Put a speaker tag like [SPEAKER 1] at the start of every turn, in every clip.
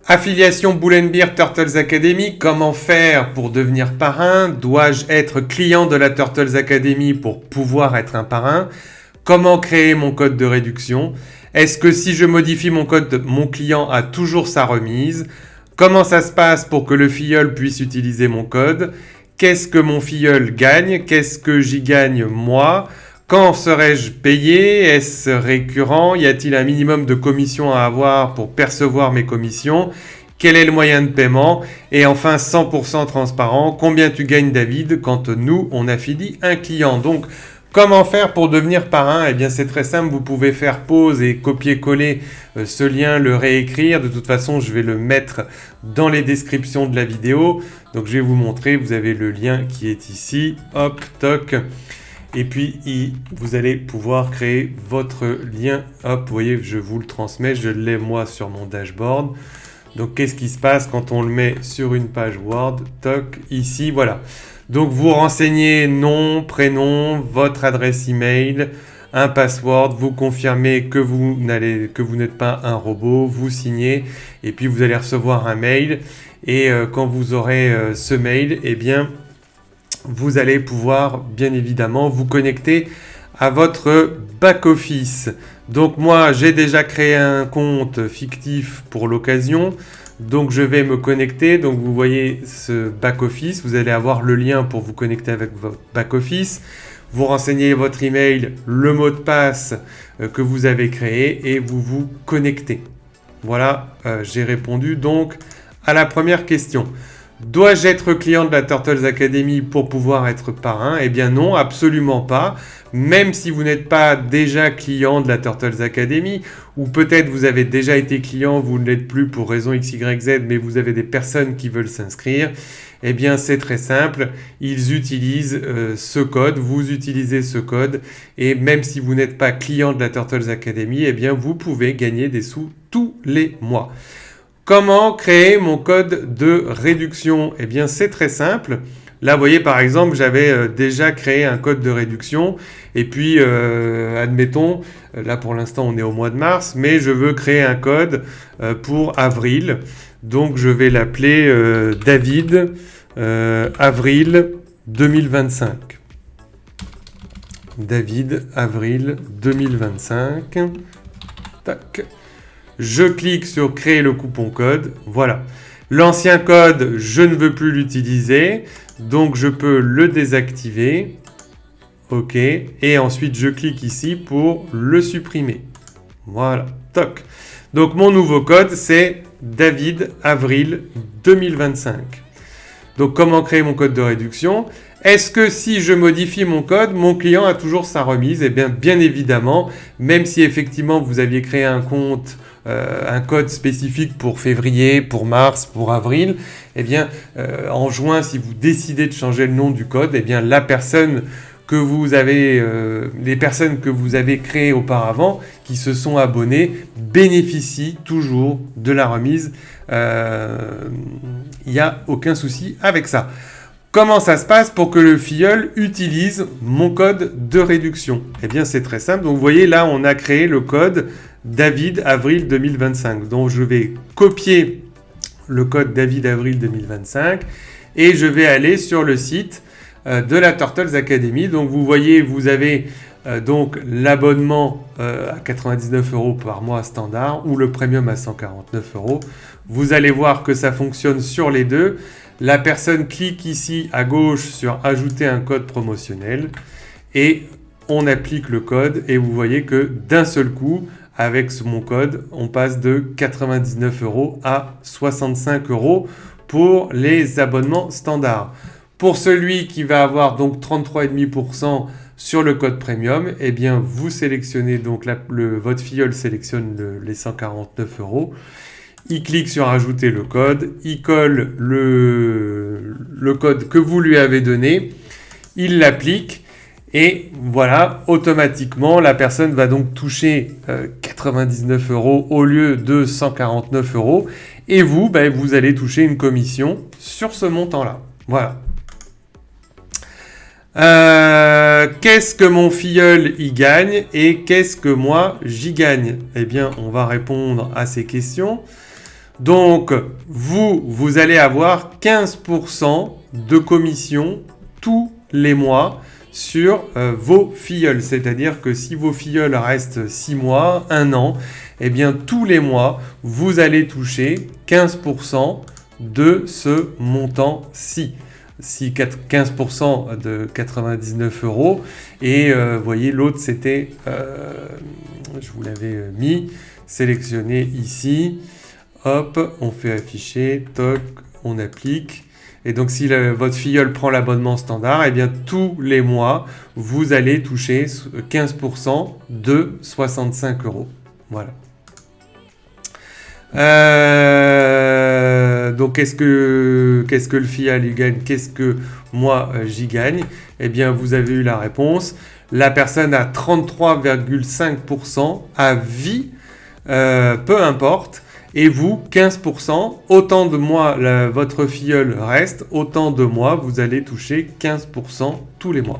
[SPEAKER 1] Affiliation Bull & Beer Turtles Academy, comment faire pour devenir parrain? Dois-je être client de la Turtles Academy pour pouvoir être un parrain? Comment créer mon code de réduction? Est-ce que si je modifie mon code, mon client a toujours sa remise? Comment ça se passe pour que le filleul puisse utiliser mon code? Qu'est-ce que mon filleul gagne? Qu'est-ce que j'y gagne moi? Quand serai-je payé? Est-ce récurrent? Y a-t-il un minimum de commissions à avoir pour percevoir mes commissions? Quel est le moyen de paiement? Et enfin, 100% transparent, combien tu gagnes David quand nous, on affilie un client? Donc, comment faire pour devenir parrain? Eh bien, c'est très simple, vous pouvez faire pause et copier-coller ce lien, le réécrire. De toute façon, je vais le mettre dans les descriptions de la vidéo. Donc, je vais vous montrer, vous avez le lien qui est ici. Hop, toc. Et puis, vous allez pouvoir créer votre lien. Hop, vous voyez, je vous le transmets. Je l'ai moi sur mon dashboard. Donc, qu'est-ce qui se passe quand on le met sur une page Word? Toc, ici, voilà. Donc, vous renseignez nom, prénom, votre adresse email, un password. Vous confirmez que vous n'êtes pas un robot. Vous signez. Et puis, vous allez recevoir un mail. Et quand vous aurez ce mail, eh bien, vous allez pouvoir bien évidemment vous connecter à votre back-office. Donc moi, j'ai déjà créé un compte fictif pour l'occasion. Donc je vais me connecter. Donc vous voyez ce back-office. Vous allez avoir le lien pour vous connecter avec votre back-office. Vous renseignez votre email, le mot de passe que vous avez créé et vous vous connectez. Voilà, j'ai répondu donc à la première question. Dois-je être client de la Turtles Academy pour pouvoir être parrain? Eh bien non, absolument pas. Même si vous n'êtes pas déjà client de la Turtles Academy, ou peut-être vous avez déjà été client, vous ne l'êtes plus pour raison X, Y, Z, mais vous avez des personnes qui veulent s'inscrire, eh bien c'est très simple. Ils utilisent ce code, vous utilisez ce code, et même si vous n'êtes pas client de la Turtles Academy, eh bien vous pouvez gagner des sous tous les mois. Comment créer mon code de réduction? Eh bien, c'est très simple. Là, vous voyez, par exemple, j'avais déjà créé un code de réduction. Et puis, admettons, là, pour l'instant, on est au mois de mars, mais je veux créer un code pour avril. Donc, je vais l'appeler David avril 2025. David avril 2025. Tac. Je clique sur créer le coupon code, voilà. L'ancien code, je ne veux plus l'utiliser, donc je peux le désactiver. OK, et ensuite je clique ici pour le supprimer. Voilà, toc. Donc mon nouveau code, c'est David avril 2025. Donc comment créer mon code de réduction? Est-ce que si je modifie mon code, mon client a toujours sa remise? Eh bien, bien évidemment, même si effectivement vous aviez créé un compte, un code spécifique pour février, pour mars, pour avril, eh bien, en juin, si vous décidez de changer le nom du code, eh bien, les personnes que vous avez créées auparavant, qui se sont abonnées, bénéficient toujours de la remise. Il n'y a aucun souci avec ça. Comment ça se passe pour que le filleul utilise mon code de réduction? Eh bien, c'est très simple. Donc, vous voyez, là, on a créé le code David avril 2025. Donc, je vais copier le code David avril 2025 et je vais aller sur le site de la Turtles Academy. Donc, vous voyez, vous avez donc l'abonnement à 99 € par mois standard ou le premium à 149 €. Vous allez voir que ça fonctionne sur les deux. La personne clique ici à gauche sur ajouter un code promotionnel et on applique le code et vous voyez que d'un seul coup, avec mon code, on passe de 99 € à 65 € pour les abonnements standards. Pour celui qui va avoir donc 33,5% sur le code premium, eh bien vous sélectionnez donc votre filleul sélectionne les 149 €. Il clique sur ajouter le code, il colle le code que vous lui avez donné, il l'applique et voilà, automatiquement, la personne va donc toucher 99 € au lieu de 149 € et vous, vous allez toucher une commission sur ce montant-là. Voilà. Qu'est-ce que mon filleul y gagne et qu'est-ce que moi j'y gagne? Eh bien, on va répondre à ces questions. Donc, vous allez avoir 15% de commission tous les mois sur vos filleuls. C'est-à-dire que si vos filleuls restent 6 mois, 1 an, eh bien tous les mois, vous allez toucher 15% de ce montant-ci. 15% de 99 € et vous voyez l'autre c'était, je vous l'avais mis, sélectionné ici, hop, on fait afficher, toc, on applique. Et donc si votre filleul prend l'abonnement standard, eh bien tous les mois, vous allez toucher 15% de 65 €. Voilà. Donc qu'est-ce que le filleul y gagne? Qu'est-ce que moi j'y gagne? Eh bien vous avez eu la réponse. La personne a 33,5% à vie, peu importe. Et vous, 15%, autant de mois votre filleul reste, autant de mois vous allez toucher 15% tous les mois.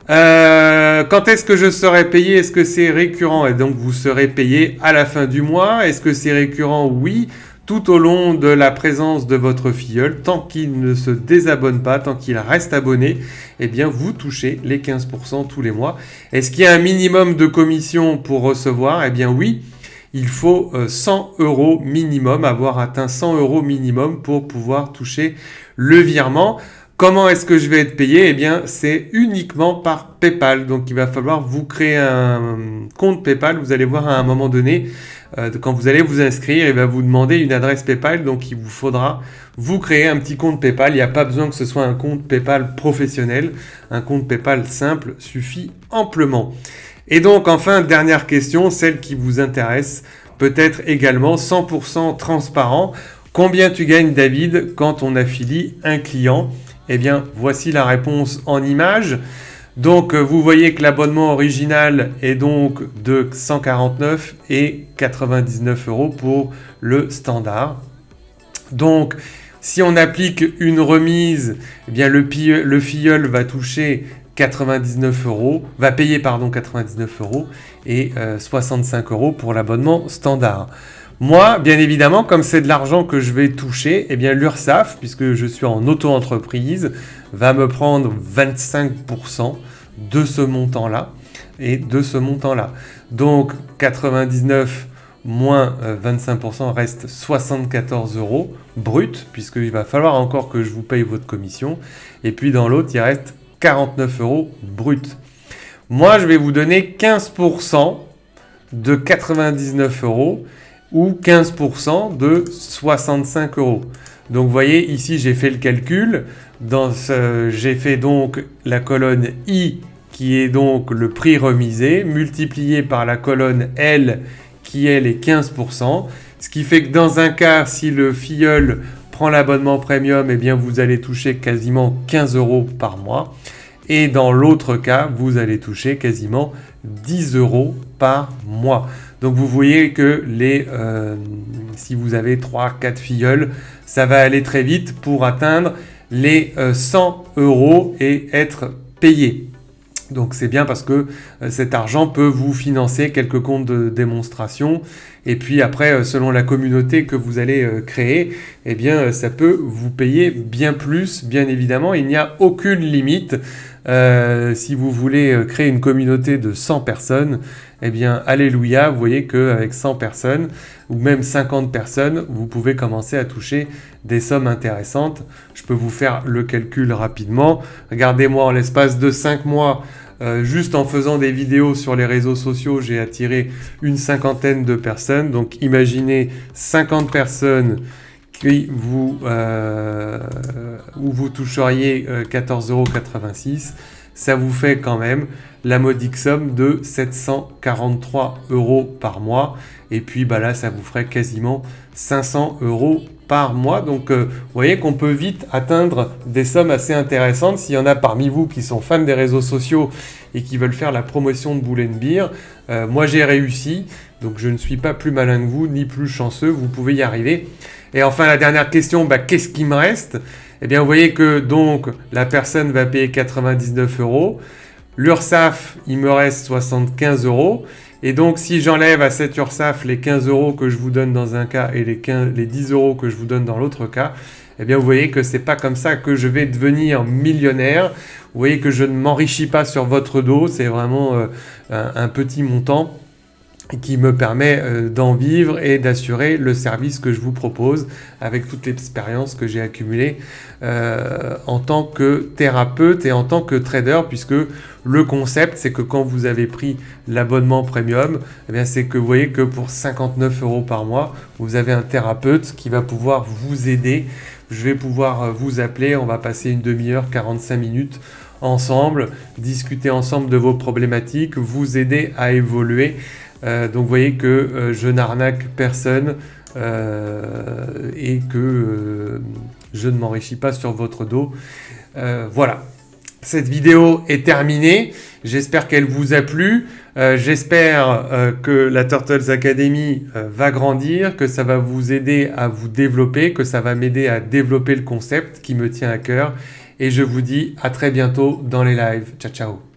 [SPEAKER 1] Quand est-ce que je serai payé? Est-ce que c'est récurrent? Et donc vous serez payé à la fin du mois. Est-ce que c'est récurrent? Oui, tout au long de la présence de votre filleul, tant qu'il ne se désabonne pas, tant qu'il reste abonné, eh bien vous touchez les 15% tous les mois. Est-ce qu'il y a un minimum de commission pour recevoir? Eh bien oui. Il faut 100 € minimum, avoir atteint 100 € minimum pour pouvoir toucher le virement. Comment est-ce que je vais être payé? Eh bien, c'est uniquement par PayPal. Donc, il va falloir vous créer un compte PayPal. Vous allez voir à un moment donné, quand vous allez vous inscrire, il va vous demander une adresse PayPal. Donc, il vous faudra vous créer un petit compte PayPal. Il n'y a pas besoin que ce soit un compte PayPal professionnel. Un compte PayPal simple suffit amplement. Et donc enfin, dernière question, celle qui vous intéresse peut-être également, 100% transparent. Combien tu gagnes, David, quand on affilie un client? Eh bien, voici la réponse en image. Donc, vous voyez que l'abonnement original est donc de 149,99 € pour le standard. Donc, si on applique une remise, eh bien le filleul va toucher 99 €, va payer 99 € et 65 € pour l'abonnement standard. Moi, bien évidemment, comme c'est de l'argent que je vais toucher, eh bien l'URSSAF, puisque je suis en auto-entreprise, va me prendre 25% de ce montant-là et de ce montant-là. Donc 99 moins 25% reste 74 € brut, puisqu'il va falloir encore que je vous paye votre commission. Et puis dans l'autre, il reste 49 € brut. Moi, je vais vous donner 15% de 99 € ou 15% de 65 €. Donc, vous voyez, ici, j'ai fait le calcul. J'ai fait donc la colonne I, qui est donc le prix remisé, multiplié par la colonne L, qui est les 15%. Ce qui fait que dans un cas, si le filleul prend l'abonnement premium, eh bien vous allez toucher quasiment 15 € par mois. Et dans l'autre cas, vous allez toucher quasiment 10 € par mois. Donc vous voyez que si vous avez 3-4 filleuls, ça va aller très vite pour atteindre les 100 € et être payé. Donc c'est bien parce que cet argent peut vous financer quelques comptes de démonstration. Et puis après, selon la communauté que vous allez créer, eh bien ça peut vous payer bien plus, bien évidemment. Il n'y a aucune limite. Si vous voulez créer une communauté de 100 personnes, eh bien alléluia, vous voyez qu'avec 100 personnes ou même 50 personnes, vous pouvez commencer à toucher des sommes intéressantes. Je peux vous faire le calcul rapidement. Regardez-moi, en l'espace de 5 mois, juste en faisant des vidéos sur les réseaux sociaux, j'ai attiré une cinquantaine de personnes. Donc imaginez 50 personnes où vous toucheriez 14,86 €. Ça vous fait quand même la modique somme de 743 € par mois. Et puis là, ça vous ferait quasiment 500 € par mois. Donc, vous voyez qu'on peut vite atteindre des sommes assez intéressantes. S'il y en a parmi vous qui sont fans des réseaux sociaux et qui veulent faire la promotion de Bull & Beer, moi j'ai réussi. Donc, je ne suis pas plus malin que vous, ni plus chanceux. Vous pouvez y arriver. Et enfin, la dernière question, qu'est-ce qui me reste? Eh bien, vous voyez que donc la personne va payer 99 €. L'URSSAF, il me reste 75 €. Et donc, si j'enlève à cette URSSAF les 15 euros que je vous donne dans un cas et les 10 euros que je vous donne dans l'autre cas, eh bien, vous voyez que c'est pas comme ça que je vais devenir millionnaire. Vous voyez que je ne m'enrichis pas sur votre dos. C'est vraiment un petit montant qui me permet d'en vivre et d'assurer le service que je vous propose avec toute l'expérience que j'ai accumulée en tant que thérapeute et en tant que trader, puisque le concept, c'est que quand vous avez pris l'abonnement premium, eh bien, c'est que vous voyez que pour 59 euros par mois, vous avez un thérapeute qui va pouvoir vous aider. Je vais pouvoir vous appeler, on va passer une demi-heure, 45 minutes ensemble, discuter ensemble de vos problématiques, vous aider à évoluer. Donc vous voyez que je n'arnaque personne et que je ne m'enrichis pas sur votre dos. Voilà, cette vidéo est terminée. J'espère qu'elle vous a plu. J'espère que la Turtles Academy va grandir, que ça va vous aider à vous développer, que ça va m'aider à développer le concept qui me tient à cœur. Et je vous dis à très bientôt dans les lives. Ciao, ciao.